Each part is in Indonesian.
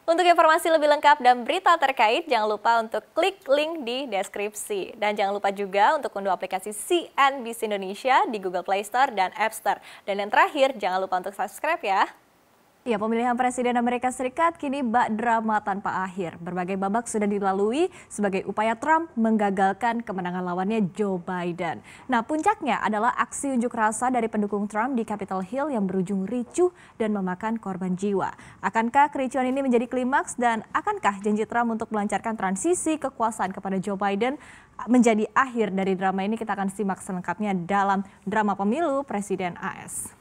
Untuk informasi lebih lengkap dan berita terkait, jangan lupa untuk klik link di deskripsi. Dan jangan lupa juga untuk unduh aplikasi CNBC Indonesia di Google Play Store dan App Store. Dan yang terakhir, jangan lupa untuk subscribe ya. Ya, pemilihan Presiden Amerika Serikat kini bak drama tanpa akhir. Berbagai babak sudah dilalui sebagai upaya Trump menggagalkan kemenangan lawannya Joe Biden. Nah, puncaknya adalah aksi unjuk rasa dari pendukung Trump di Capitol Hill yang berujung ricuh dan memakan korban jiwa. Akankah kericuan ini menjadi klimaks dan akankah janji Trump untuk melancarkan transisi kekuasaan kepada Joe Biden menjadi akhir dari drama ini? Kita akan simak selengkapnya dalam drama pemilu Presiden AS.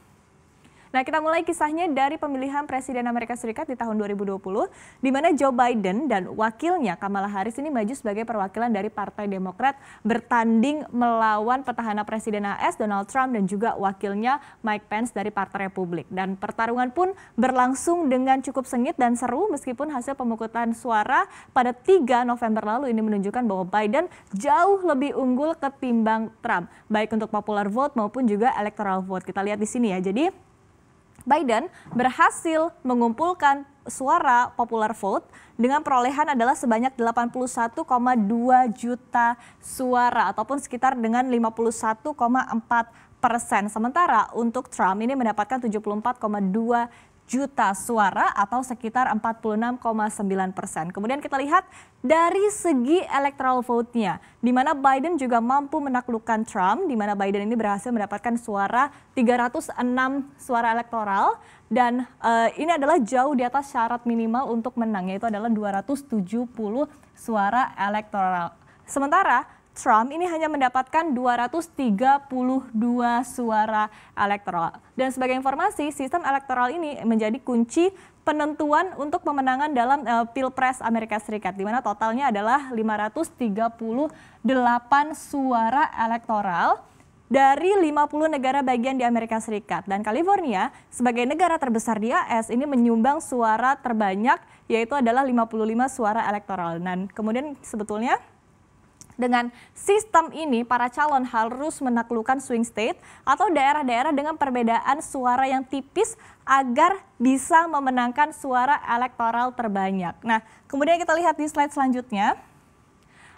Nah, kita mulai kisahnya dari pemilihan Presiden Amerika Serikat di tahun 2020, di mana Joe Biden dan wakilnya Kamala Harris ini maju sebagai perwakilan dari Partai Demokrat bertanding melawan petahana Presiden AS Donald Trump dan juga wakilnya Mike Pence dari Partai Republik. Dan pertarungan pun berlangsung dengan cukup sengit dan seru meskipun hasil pemungutan suara pada 3 November lalu ini menunjukkan bahwa Biden jauh lebih unggul ketimbang Trump, baik untuk popular vote maupun juga electoral vote. Kita lihat di sini ya. Jadi Biden berhasil mengumpulkan suara popular vote dengan perolehan adalah sebanyak 81,2 juta suara ataupun sekitar dengan 51,4%. Sementara untuk Trump ini mendapatkan 74,2 juta suara atau sekitar 46,9%. Kemudian kita lihat dari segi electoral vote-nya, di mana Biden juga mampu menaklukkan Trump, di mana Biden ini berhasil mendapatkan suara 306 suara elektoral dan ini adalah jauh di atas syarat minimal untuk menang, yaitu adalah 270 suara elektoral. Sementara Trump ini hanya mendapatkan 232 suara elektoral. Dan sebagai informasi, sistem elektoral ini menjadi kunci penentuan untuk pemenangan dalam Pilpres Amerika Serikat, di mana totalnya adalah 538 suara elektoral dari 50 negara bagian di Amerika Serikat. Dan California sebagai negara terbesar di AS ini menyumbang suara terbanyak, yaitu adalah 55 suara elektoral. Dan kemudian sebetulnya dengan sistem ini, para calon harus menaklukkan swing state atau daerah-daerah dengan perbedaan suara yang tipis agar bisa memenangkan suara elektoral terbanyak. Nah, kemudian kita lihat di slide selanjutnya.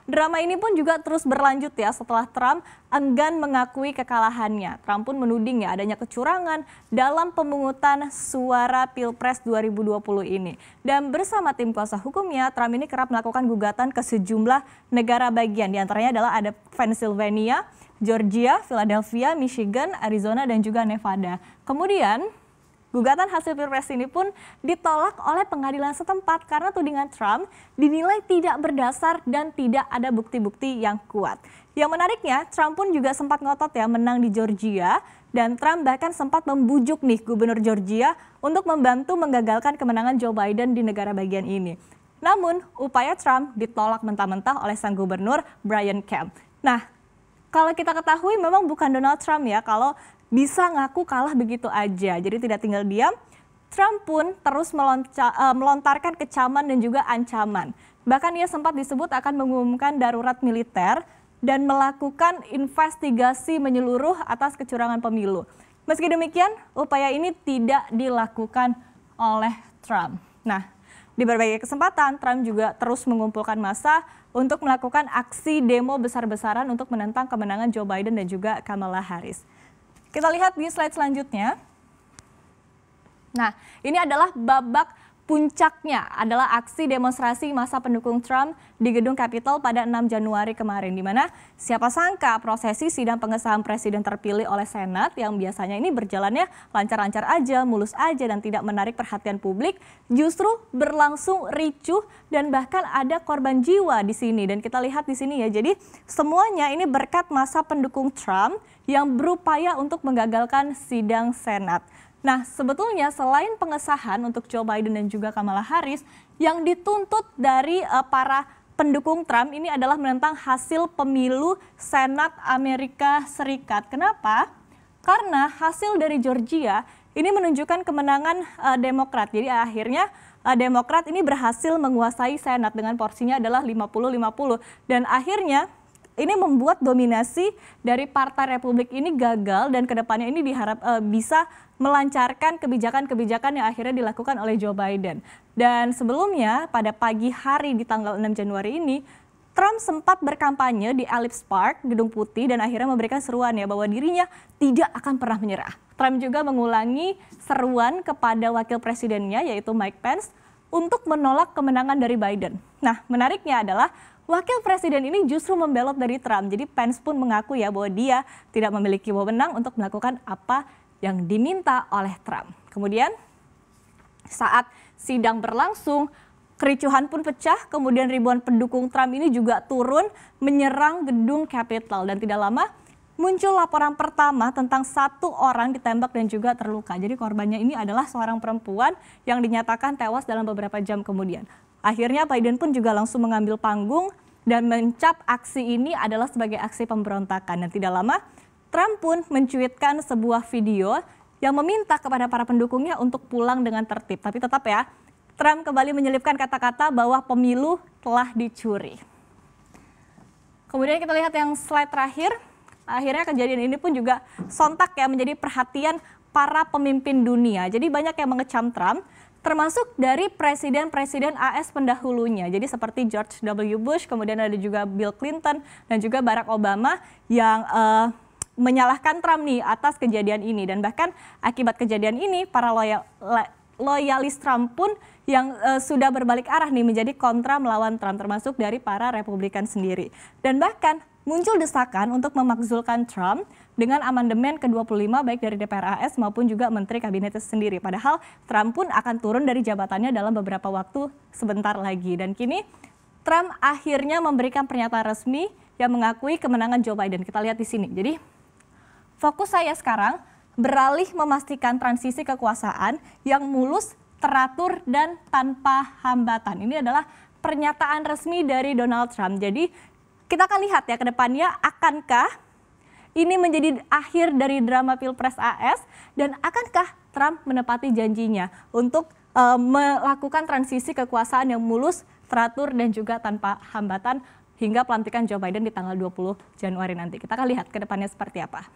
Drama ini pun juga terus berlanjut ya setelah Trump enggan mengakui kekalahannya. Trump pun menuding ya adanya kecurangan dalam pemungutan suara Pilpres 2020 ini. Dan bersama tim kuasa hukumnya, Trump ini kerap melakukan gugatan ke sejumlah negara bagian. Di antaranya adalah ada Pennsylvania, Georgia, Philadelphia, Michigan, Arizona, dan juga Nevada. Kemudian gugatan hasil Pilpres ini pun ditolak oleh pengadilan setempat karena tudingan Trump dinilai tidak berdasar dan tidak ada bukti-bukti yang kuat. Yang menariknya, Trump pun juga sempat ngotot ya menang di Georgia dan Trump bahkan sempat membujuk nih Gubernur Georgia untuk membantu menggagalkan kemenangan Joe Biden di negara bagian ini. Namun, upaya Trump ditolak mentah-mentah oleh sang gubernur Brian Kemp. Nah, kalau kita ketahui memang bukan Donald Trump ya kalau bisa ngaku kalah begitu aja. Jadi tidak tinggal diam, Trump pun terus melontarkan kecaman dan juga ancaman. Bahkan ia sempat disebut akan mengumumkan darurat militer dan melakukan investigasi menyeluruh atas kecurangan pemilu. Meski demikian, upaya ini tidak dilakukan oleh Trump. Nah, di berbagai kesempatan, Trump juga terus mengumpulkan massa untuk melakukan aksi demo besar-besaran untuk menentang kemenangan Joe Biden dan juga Kamala Harris. Kita lihat di slide selanjutnya. Nah, ini adalah babak puncaknya adalah aksi demonstrasi massa pendukung Trump di gedung Capitol pada 6 Januari kemarin, di mana siapa sangka prosesi sidang pengesahan presiden terpilih oleh Senat yang biasanya ini berjalannya lancar-lancar aja, mulus aja dan tidak menarik perhatian publik, justru berlangsung ricuh dan bahkan ada korban jiwa di sini. Dan kita lihat di sini ya, jadi semuanya ini berkat massa pendukung Trump yang berupaya untuk menggagalkan sidang Senat. Nah, sebetulnya selain pengesahan untuk Joe Biden dan juga Kamala Harris, yang dituntut dari para pendukung Trump ini adalah menentang hasil pemilu Senat Amerika Serikat. Kenapa? Karena hasil dari Georgia ini menunjukkan kemenangan Demokrat. Jadi akhirnya Demokrat ini berhasil menguasai Senat dengan porsinya adalah 50-50. Dan akhirnya ini membuat dominasi dari Partai Republik ini gagal dan kedepannya ini diharap bisa melancarkan kebijakan-kebijakan yang akhirnya dilakukan oleh Joe Biden. Dan sebelumnya pada pagi hari di tanggal 6 Januari ini, Trump sempat berkampanye di Ellipse Park, Gedung Putih, dan akhirnya memberikan seruan ya bahwa dirinya tidak akan pernah menyerah. Trump juga mengulangi seruan kepada wakil presidennya yaitu Mike Pence untuk menolak kemenangan dari Biden. Nah, menariknya adalah wakil presiden ini justru membelot dari Trump. Jadi Pence pun mengaku ya bahwa dia tidak memiliki wewenang untuk melakukan apa yang diminta oleh Trump. Kemudian saat sidang berlangsung, kericuhan pun pecah, kemudian ribuan pendukung Trump ini juga turun menyerang gedung Capitol dan tidak lama muncul laporan pertama tentang 1 orang ditembak dan juga terluka. Jadi korbannya ini adalah seorang perempuan yang dinyatakan tewas dalam beberapa jam kemudian. Akhirnya Biden pun juga langsung mengambil panggung dan mencap aksi ini adalah sebagai aksi pemberontakan. Dan tidak lama Trump pun mencuitkan sebuah video yang meminta kepada para pendukungnya untuk pulang dengan tertib. Tapi tetap ya, Trump kembali menyelipkan kata-kata bahwa pemilu telah dicuri. Kemudian kita lihat yang slide terakhir. Akhirnya kejadian ini pun juga sontak ya menjadi perhatian para pemimpin dunia. Jadi banyak yang mengecam Trump, termasuk dari presiden-presiden AS pendahulunya. Jadi seperti George W. Bush, kemudian ada juga Bill Clinton dan juga Barack Obama yang menyalahkan Trump nih atas kejadian ini. Dan bahkan akibat kejadian ini para loyalis Trump pun yang sudah berbalik arah nih menjadi kontra melawan Trump, termasuk dari para Republikan sendiri. Dan bahkan muncul desakan untuk memakzulkan Trump dengan amandemen ke-25 baik dari DPR AS maupun juga Menteri Kabinet sendiri. Padahal Trump pun akan turun dari jabatannya dalam beberapa waktu sebentar lagi. Dan kini Trump akhirnya memberikan pernyataan resmi yang mengakui kemenangan Joe Biden. Kita lihat di sini. Jadi fokus saya sekarang beralih memastikan transisi kekuasaan yang mulus, teratur, dan tanpa hambatan. Ini adalah pernyataan resmi dari Donald Trump. Jadi kita akan lihat ya ke depannya, akankah ini menjadi akhir dari drama Pilpres AS dan akankah Trump menepati janjinya untuk melakukan transisi kekuasaan yang mulus, teratur, dan juga tanpa hambatan hingga pelantikan Joe Biden di tanggal 20 Januari nanti. Kita akan lihat ke depannya seperti apa.